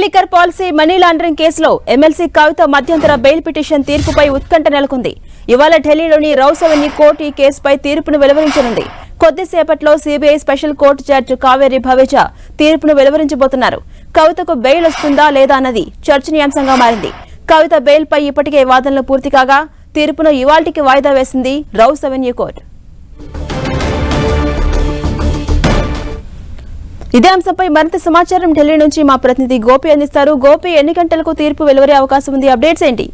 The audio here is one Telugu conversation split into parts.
లిక్కర్ పాలసీ మనీ లాండరింగ్ కేసులో ఎమ్మెల్సీ కవిత మధ్యంతర బెయిల్ పిటిషన్ తీర్పుపై ఉత్కంఠ నెలకొంది. ఇవాళ ఢిల్లీలోని రౌస్ అవెన్యూ కోర్టు ఈ కేసుపై తీర్పును వెలువరించనుంది. కొద్దిసేపట్లో CBI special court judge Kaveri Baweja తీర్పును వెలువరించబోతున్నారు. కవితకు బెయిల్ వస్తుందా లేదా అన్నది చర్చనీయాంశంగా మారింది. కవిత బెయిల్ పై ఇప్పటికే వాదనలు పూర్తి కాగా తీర్పును ఇవాల్టికి వాయిదా వేసింది రౌస్ అవెన్యూ కోర్టు. ఇదే అంశంపై మరింత సమాచారం ఢిల్లీ నుంచి మా ప్రతినిధి గోపి అందిస్తారు. గోపి, ఎన్ని గంటలకు తీర్పు వెలువడే అవకాశం ఉంది? అప్డేట్స్ ఏంటి?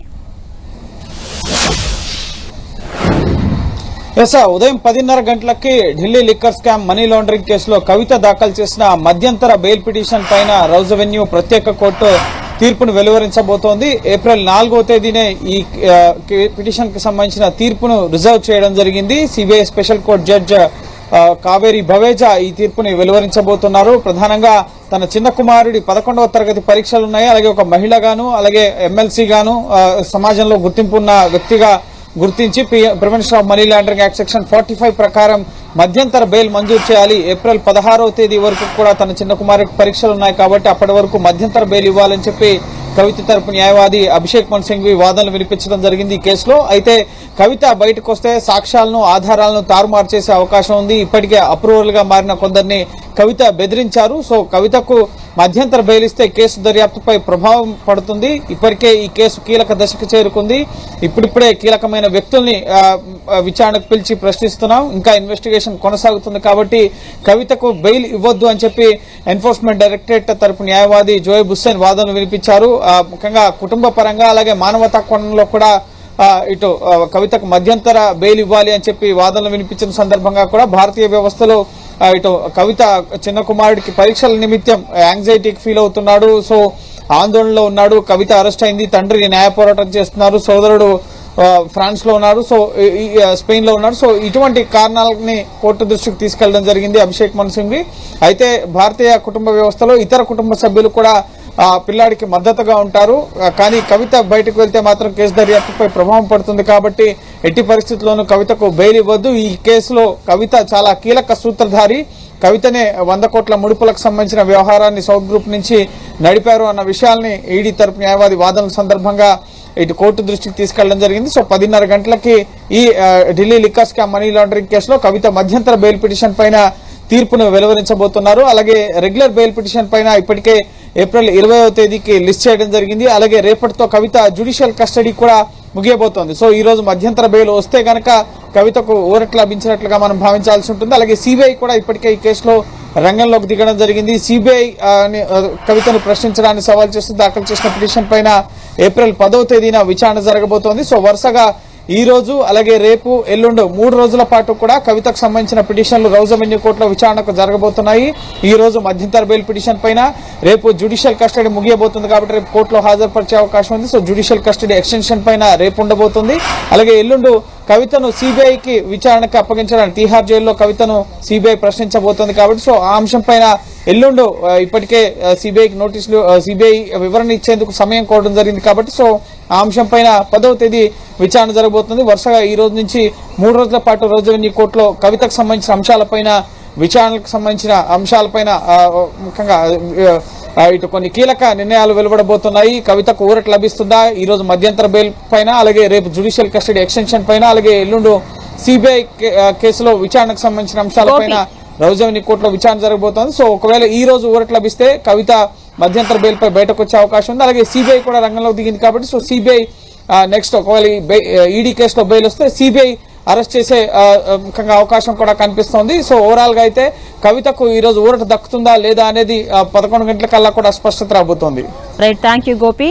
ఉదయం 10:30 గంటలకి Delhi liquor scam money laundering కేసులో కవిత దాఖలు చేసిన మధ్యంతర బెయిల్ పిటిషన్ పైన రౌస్ అవెన్యూ ప్రత్యేక కోర్టు తీర్పును వెలువరించబోతోంది. ఏప్రిల్ 4వ తేదీనే ఈ పిటిషన్ కి సంబంధించిన తీర్పును రిజర్వ్ చేయడం జరిగింది. CBI special court judge Kaveri Baweja ఈ తీర్పుని వెలువరించబోతున్నారు. ప్రధానంగా తన చిన్న కుమారుడి 11వ తరగతి పరీక్షలు ఉన్నాయి. అలాగే ఒక మహిళగాను అలాగే ఎమ్మెల్సీ గాను సమాజంలో గుర్తింపు ఉన్న వ్యక్తిగా గుర్తించి prevention of money laundering act section 45 ప్రకారం మధ్యంతర బెయిల్ మంజూరు చేయాలి. ఏప్రిల్ 16వ తేదీ వరకు కూడా తన చిన్న కుమారుడికి పరీక్షలు ఉన్నాయి కాబట్టి అప్పటి వరకు మధ్యంతర బెయిల్ ఇవ్వాలని చెప్పి కవిత తరపు న్యాయవాది అభిషేక్ మను సింఘ్వి వాదనలు వినిపించడం జరిగింది ఈ కేసులో. అయితే కవిత బయటకు వస్తే సాక్ష్యాలను ఆధారాలను తారుమారు చేసే అవకాశం ఉంది. ఇప్పటికే అప్రూవల్ గా మారిన కొందరిని కవిత బెదిరించారు. సో కవితకు మధ్యంతర బెయిల్ ఇస్తే కేసు దర్యాప్తుపై ప్రభావం పడుతుంది. ఇప్పటికే ఈ కేసు కీలక దశకు చేరుకుంది. ఇప్పుడిప్పుడే కీలకమైన వ్యక్తుల్ని విచారణకు పిలిచి ప్రశ్నిస్తున్నాం. ఇంకా ఇన్వెస్టిగేషన్ కొనసాగుతుంది కాబట్టి కవితకు బెయిల్ ఇవ్వొద్దు అని చెప్పి ఎన్ఫోర్స్మెంట్ డైరెక్టరేట్ తరపు న్యాయవాది జోయబ్ హుస్సేన్ వాదనలు వినిపించారు. ముఖ్యంగా కుటుంబ పరంగా అలాగే మానవతా కోణంలో కూడా ఇటు కవితకు మధ్యంతర బెయిల్ ఇవ్వాలి అని చెప్పి వాదనలు వినిపించిన సందర్భంగా కూడా భారతీయ వ్యవస్థలో ఇటు కవిత చిన్న కుమారుడికి పరీక్షల నిమిత్తం యాంగ్జైటీకి ఫీల్ అవుతున్నాడు. సో ఆందోళనలో ఉన్నాడు. కవిత అరెస్ట్ అయింది. తండ్రి న్యాయ పోరాటం చేస్తున్నారు. సోదరుడు ఫ్రాన్స్ లో ఉన్నారు. సో స్పెయిన్ లో ఉన్నారు. సో ఇటువంటి కారణాలని కోర్టు దృష్టికి తీసుకెళ్లడం జరిగింది అభిషేక్ మను సింఘ్వి. అయితే భారతీయ కుటుంబ వ్యవస్థలో ఇతర కుటుంబ సభ్యులు కూడా పిల్లాడికి మద్దతుగా ఉంటారు. కానీ కవిత బయటకు వెళ్తే మాత్రం కేసు దర్యాప్తుపై ప్రభావం పడుతుంది కాబట్టి ఎట్టి పరిస్థితుల్లోనూ కవితకు బెయిల్ ఇవ్వద్దు. ఈ కేసులో కవిత చాలా కీలక సూత్రధారి. కవితనే 100 కోట్ల ముడుపులకు సంబంధించిన వ్యవహారాన్ని సౌత్ గ్రూప్ నుంచి నడిపారు అన్న విషయాల్ని ఈడీ తరపు న్యాయవాది వాదనల సందర్భంగా ఇటు కోర్టు దృష్టికి తీసుకెళ్లడం జరిగింది. సో 10:30 గంటలకి ఈ Delhi liquor scam money laundering కేసులో కవిత మధ్యంతర బెయిల్ పిటిషన్ పైన తీర్పును వెలువరించబోతున్నారు. అలాగే రెగ్యులర్ బెయిల్ పిటిషన్ పైన ఇప్పటికే ఏప్రిల్ 20వ తేదీకి లిస్ట్ చేయడం జరిగింది. అలాగే రేపటితో కవిత జ్యుడిషియల్ కస్టడీ కూడా ముగియబోతోంది. సో ఈ రోజు మధ్యంతర బెయిల్ వస్తే గనక కవితకు ఊరట లభించినట్లుగా మనం భావించాల్సి ఉంటుంది. అలాగే సిబిఐ కూడా ఇప్పటికే ఈ కేసులో రంగంలోకి దిగడం జరిగింది. సిబిఐ కవితను ప్రశ్నించడాన్ని సవాల్ చేస్తూ దాఖలు చేసిన పిటిషన్ పైన ఏప్రిల్ 10వ తేదీన విచారణ జరగబోతోంది. సో వరుసగా ఈ రోజు అలాగే రేపు ఎల్లుండు 3 రోజుల పాటు కూడా కవితకు సంబంధించిన పిటిషన్లు రౌస్ అవెన్యూ కోర్టులో విచారణకు జరగబోతున్నాయి. ఈ రోజు మధ్యంతర బెయిల్ పిటిషన్ పైన, రేపు జ్యుడిషియల్ కస్టడీ ముగియబోతుంది కాబట్టి రేపు కోర్టులో హాజరుపరిచే అవకాశం ఉంది. సో జ్యుడిషియల్ కస్టడీ ఎక్స్టెన్షన్ పైన రేపు ఉండబోతుంది. అలాగే ఎల్లుండు కవితను సిబిఐకి విచారణకు అప్పగించడానికి తీహార్ జైల్లో కవితను సిబిఐ ప్రశ్నించబోతోంది కాబట్టి సో ఆ అంశం పైన ఎల్లుండు ఇప్పటికే సిబిఐకి నోటీసులు సిబిఐ వివరణ ఇచ్చేందుకు సమయం కోరడం జరిగింది కాబట్టి సో ఆ అంశం పైన 10వ తేదీ విచారణ జరగబోతుంది. వరుసగా ఈ రోజు నుంచి 3 రోజుల పాటు రౌస్ అవెన్యూ కోర్టులో కవితకు సంబంధించిన అంశాలపైన విచారణకు సంబంధించిన అంశాలపైన ముఖ్యంగా ఇటు కొన్ని కీలక నిర్ణయాలు వెలువడబోతున్నాయి. కవితకు ఊరట లభిస్తుందా, ఈ రోజు మధ్యంతర బెయిల్ పైన, అలాగే రేపు జ్యుడిషియల్ కస్టడీ ఎక్స్టెన్షన్ పైన, అలాగే ఎల్లుండు సిబిఐ కేసులో విచారణకు సంబంధించిన అంశాలపైన రౌస్ అవెన్యూ కోర్టులో విచారణ జరగబోతోంది. సో ఒకవేళ ఈ రోజు ఊరట లభిస్తే కవిత మధ్యంతర బెయిల్ పై బయటకు వచ్చే అవకాశం ఉంది. అలాగే సిబిఐ కూడా రంగంలోకి దిగింది కాబట్టి సో సిబిఐ నెక్స్ట్ ఒకవేళ ఈడీ కేసులో బెయిల్ వస్తే సిబిఐ అరెస్ట్ చేసే ముఖ్యంగా అవకాశం కూడా కనిపిస్తోంది. సో ఓవరాల్ గా అయితే కవితకు ఈ రోజు ఊరట దక్కుతుందా లేదా అనేది 11 గంటల కల్లా కూడా స్పష్టత రాబోతోంది. Right, thank you Gopi.